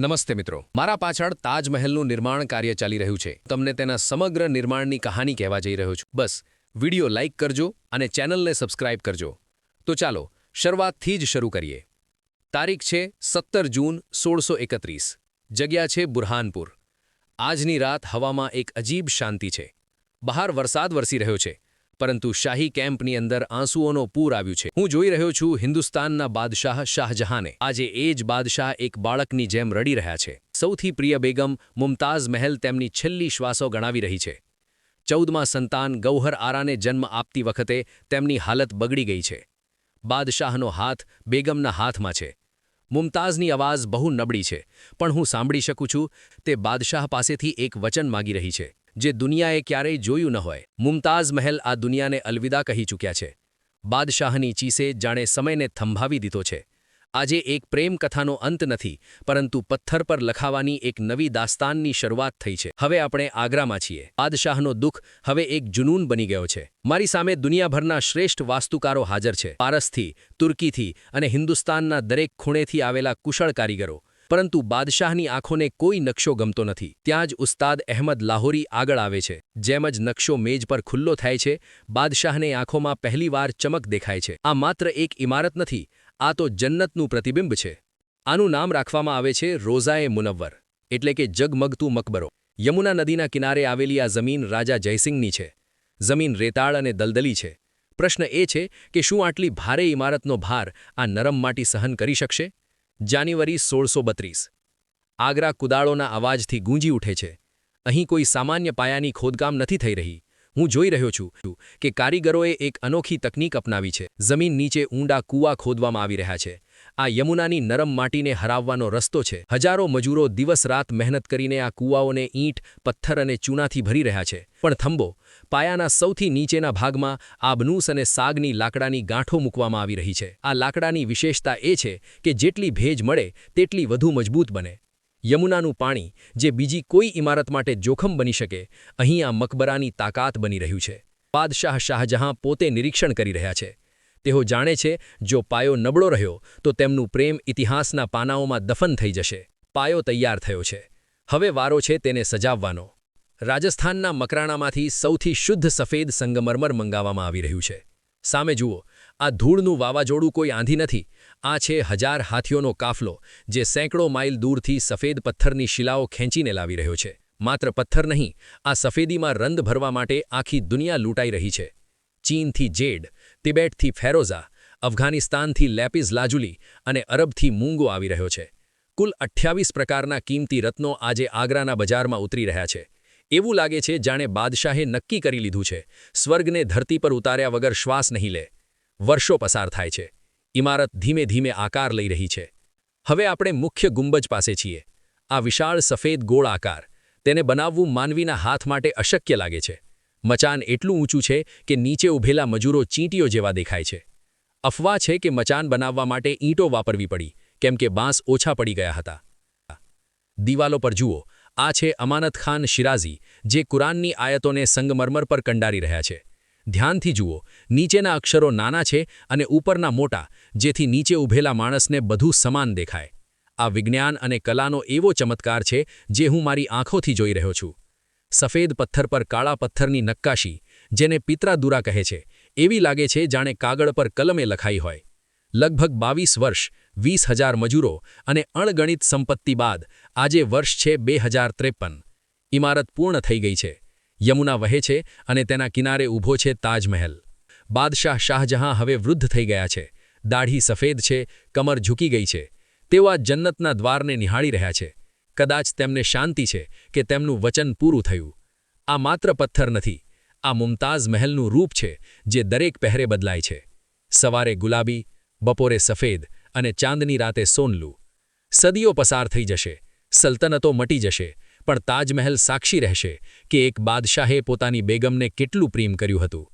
નમસ્તે મિત્રો, મારા પાછળ તાજમહેલનું નિર્માણ કાર્ય ચાલી રહ્યું છે. તમને તેના સમગ્ર નિર્માણની કહાની કહેવા જઈ રહ્યો છું. બસ વિડિયો લાઇક કરજો અને ચેનલને સબસ્ક્રાઇબ કરજો. તો ચાલો શરૂઆતથી જ શરૂ કરીએ. તારીખ છે 17 જૂન 1631. જગ્યા છે બુરહાનપુર. આજની રાત હવામાં એક અજીબ શાંતિ છે. બહાર વરસાદ વરસી રહ્યો છે, પરંતુ શાહી કેમ્પની અંદર આંસુઓનો પૂર આવ્યું છે. હું જોઈ રહ્યો છું હિન્દુસ્તાનના બાદશાહ શાહજહાંને. આજે એ જ બાદશાહ એક બાળકની જેમ રડી રહ્યા છે. સૌથી પ્રિય બેગમ મુમતાઝ મહેલ તેમની છેલ્લી શ્વાસો ગણાવી રહી છે. 14મા સંતાન ગૌહર આરાને જન્મ આપતી વખતે તેમની હાલત બગડી ગઈ છે. બાદશાહનો હાથ બેગમના હાથમાં છે. મુમતાઝની અવાજ બહુ નબળી છે, પણ હું સાંભળી શકું છું તે બાદશાહ પાસેથી એક વચન માગી રહી છે, જે દુનિયાએ ક્યારેય જોયું ન હોય. મુમતાઝ મહેલ આ દુનિયાને અલવિદા કહી ચૂક્યા છે. બાદશાહની ચીસે જાણે સમયને થંભાવી દીધો છે. આજે એક પ્રેમ કથાનો અંત નથી, પરંતુ પથ્થર પર લખાવાની એક નવી દાસ્તાનની શરૂઆત થઈ છે. હવે આપણે આગ્રામાં છીએ. બાદશાહનો દુઃખ હવે એક જુનૂન બની ગયો છે. મારી સામે દુનિયાભરના શ્રેષ્ઠ વાસ્તુકારો હાજર છે. પારસથી, તુર્કીથી અને હિન્દુસ્તાનના દરેક ખૂણેથી આવેલા કુશળ કારીગરો. પરંતુ બાદશાહની આંખોને કોઈ નકશો ગમતો નથી. ત્યાં જ ઉસ્તાદ અહેમદ લાહોરી આગળ આવે છે. જેમ જ નકશો મેજ પર ખુલ્લો થાય છે, બાદશાહને આંખોમાં પહેલીવાર ચમક દેખાય છે. આ માત્ર એક ઇમારત નથી, આ તો જન્નતનું પ્રતિબિંબ છે. આનું નામ રાખવામાં આવે છે રોઝાએ મુનવ્વર, એટલે કે જગમગતું મકબરો. યમુના નદીના કિનારે આવેલી આ જમીન રાજા જયસિંહની છે. જમીન રેતાળ અને દલદલી છે. પ્રશ્ન એ છે કે શું આટલી ભારે ઇમારતનો ભાર આ નરમ માટી સહન કરી શકશે? જાન્યુઆરી 1632. આગ્રા કુદાળોના અવાજથી ગૂંજી ઉઠે છે. અહીં કોઈ સામાન્ય પાયાની ખોદકામ નથી થઈ રહી. હું જોઈ રહ્યો છું કે કારીગરોએ એક અનોખી તકનીક અપનાવી છે. જમીન નીચે ઊંડા કૂવા ખોદવામાં આવી રહ્યા છે. આ યમુનાની નરમ માટીને હરાવવાનો રસ્તો છે. હજારો મજૂરો દિવસ-રાત મહેનત કરીને આ કૂવાઓને ઈંટ, પથ્થર અને ચૂનાથી ભરી રહ્યા છે. પણ થંભો, પાયાના સૌથી નીચેના ભાગમાં આબનૂસ અને સાગની લાકડાની ગાંઠો મૂકવામાં આવી રહી છે. આ લાકડાની વિશેષતા એ છે કે જેટલી ભેજ મળે તેટલી વધુ મજબૂત બને. યમુનાનું પાણી, જે બીજી કોઈ ઇમારત માટે જોખમ બની શકે, અહીં આ મકબરાની તાકાત બની રહ્યું છે. બાદશાહ શાહજહાં પોતે નિરીક્ષણ કરી રહ્યા છે. તેઓ જાણે છે જો પાયો નબળો રહ્યો તો તેમનું પ્રેમ ઇતિહાસના પાનાઓમાં દફન થઈ જશે. પાયો તૈયાર થયો છે. હવે વારો છે તેને સજાવવાનો. રાજસ્થાનના મકરાણામાંથી સૌથી શુદ્ધ સફેદ સંગમરમર મંગાવવામાં આવી રહ્યું છે. સામે જુઓ, આ ધૂળનું વાવાઝોડું કોઈ આંધી નથી. આ છે 1000 હાથીઓનો કાફલો, જે સેંકડો માઇલ દૂરથી સફેદ પથ્થરની શિલાઓ ખેંચીને લાવી રહ્યો છે. માત્ર પથ્થર નહીં, આ સફેદીમાં રંધ ભરવા માટે આખી દુનિયા લૂંટાઈ રહી છે. ચીનથી જેડ, તિબેટથી ફેરોઝા, અફઘાનિસ્તાનથી લેપિસ લાજુલી અને અરબથી મૂંગો આવી રહ્યો છે. કુલ 28 પ્રકારના કિંમતી રત્નો આજે આગ્રાના બજારમાં ઉતરી રહ્યા છે. એવું લાગે છે જાણે બાદશાહે નક્કી કરી લીધું છે, સ્વર્ગને ધરતી પર ઉતાર્યા વગર શ્વાસ નહીં લે. વર્ષો પસાર થાય છે. ઇમારત ધીમે ધીમે આકાર લઈ રહી છે. હવે આપણે મુખ્ય ગુંબજ પાસે છીએ. આ વિશાળ સફેદ ગોળ આકાર, તેને બનાવવું માનવીના હાથ માટે અશક્ય લાગે છે. મચાન એટલું ઊંચું છે કે નીચે ઊભેલા મજૂરો ચીંટીઓ જેવા દેખાય છે. અફવા છે કે મચાન બનાવવા માટે ઈંટો વાપરવી પડી, કેમ કે બાંસ ઓછા પડી ગયા હતા. દિવાલો પર જુઓ, આ છે અમાનત ખાન શિરાઝી, જે કુરાનની આયતોને સંગમરમર પર કંડારી રહ્યા છે. ધ્યાનથી જુઓ, નીચેના અક્ષરો નાના છે અને ઉપરના મોટા, જેથી નીચે ઊભેલા માણસને બધું સમાન દેખાય. આ વિજ્ઞાન અને કલાનો એવો ચમત્કાર છે જે હું મારી આંખોથી જોઈ રહ્યો છું. સફેદ પથ્થર પર કાળા પથ્થરની નક્કાશી, જેને પિત્રાદુરા કહે છે, એવી લાગે છે જાણે કાગળ પર કલમે લખાઈ હોય. લગભગ 22 વર્ષ, 20,000 મજૂરો અને અણગણિત સંપત્તિ બાદ આજે વર્ષ છે 2053. ઇમારત પૂર્ણ થઈ ગઈ છે. યમુના વહે છે અને તેના કિનારે ઊભો છે તાજમહેલ. બાદશાહ શાહજહાં હવે વૃદ્ધ થઈ ગયા છે. દાઢી સફેદ છે, કમર ઝૂકી ગઈ છે. તેઓ આ જન્નતના દ્વારને નિહાળી રહ્યા છે. કદાચ તેમને શાંતિ છે કે તેમનું વચન પૂરું થયું. આ માત્ર પથ્થર નથી, આ મુમતાઝ મહેલનું રૂપ છે જે દરેક પહેરે બદલાય છે. સવારે ગુલાબી, બપોરે સફેદ અને ચાંદની રાતે સોનલું. સદીઓ પસાર થઈ જશે, સલ્તનતો મટી જશે, પણ તાજમહેલ સાક્ષી રહેશે કે એક બાદશાહે પોતાની બેગમને કેટલું પ્રેમ કર્યું હતું.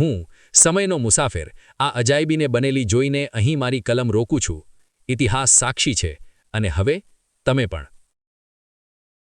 હું, સમયનો મુસાફિર, આ અજાયબીને બનેલી જોઈને અહીં મારી કલમ રોકું છું. ઇતિહાસ સાક્ષી છે, અને હવે તમે પણ.